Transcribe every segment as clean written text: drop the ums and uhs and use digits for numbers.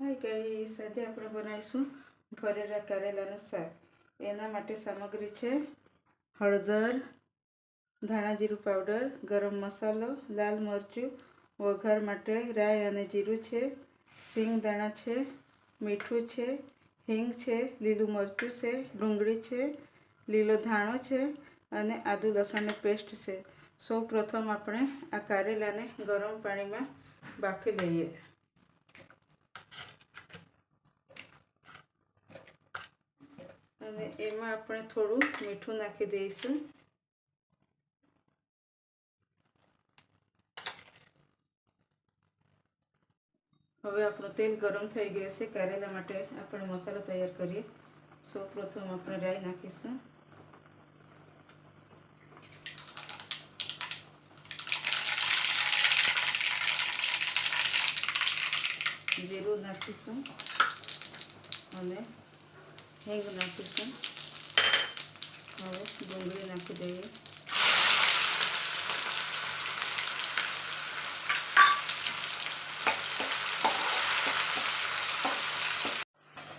Hi guys, આજે આપણે બનાવીશું ભરેલા કારેલાનું શાક. એના માટે સામગ્રી છે હળદર, ધાણા જીરું પાવડર, ગરમ મસાલો, લાલ મરચું, વઘાર માટે રાઈ અને જીરું છે, સિંગ દાણા છે, મીઠું છે, હિંગ છે, લીલું મરચું છે, ડુંગળી છે, લીલો ધાણો છે અને આદુ લસણની પેસ્ટ છે. સૌ પ્રથમ આપણે આ કારેલાને ગરમ પાણીમાં બાફી લઈએ. અને એમાં આપણે થોડું મીઠું નાખી દઈશું. હવે આપણું તેલ ગરમ થઈ ગયું છે. કારેલા માટે આપણે મસાલો તૈયાર કરીએ. સૌ પ્રથમ આપણે રાઈ નાખીશું, જીરું નાખીશું અને હિંગ નાખીશું. હવે ડુંગળી નાખી દઈએ.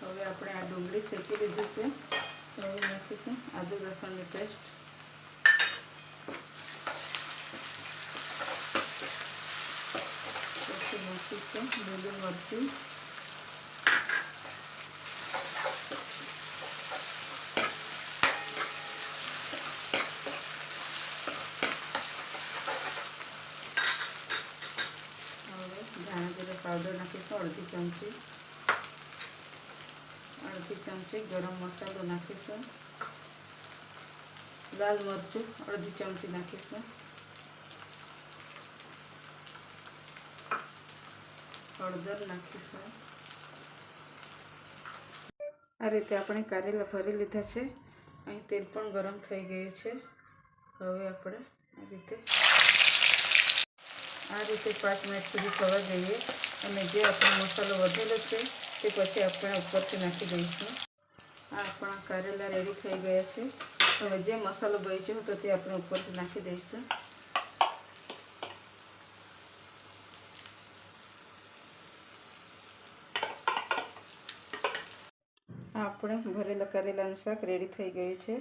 હવે આપણે આ ડુંગળી શેકી લીધી છે. હવે નાખીશું આદુ લસણની પેસ્ટ, પછી નાખીશું લીલું મરચું, ધાણા જીરું પાવડર નાખીશું અડધી ચમચી ગરમ મસાલો નાખીશું, લાલ મરચું અડધી ચમચી નાખીશું, હળદર નાખીશું. આ રીતે આપણે કારેલા ભરી લીધા છે. અહીં તેલ પણ ગરમ થઈ ગયું છે. હવે આપણે આ રીતે 5 મિનિટ સુધી થવા દઈએ અને જે આપણો મસાલો વધેલો છે તે પછી આપણે ઉપરથી નાખી દઈશું. આ આપણા કારેલા રેડી થઈ ગયા છે. હવે જે મસાલો બચ્યો હતો તે આપણે ઉપરથી નાખી દઈશું. આ આપણે ભરેલા કારેલાનું શાક રેડી થઈ ગયું છે.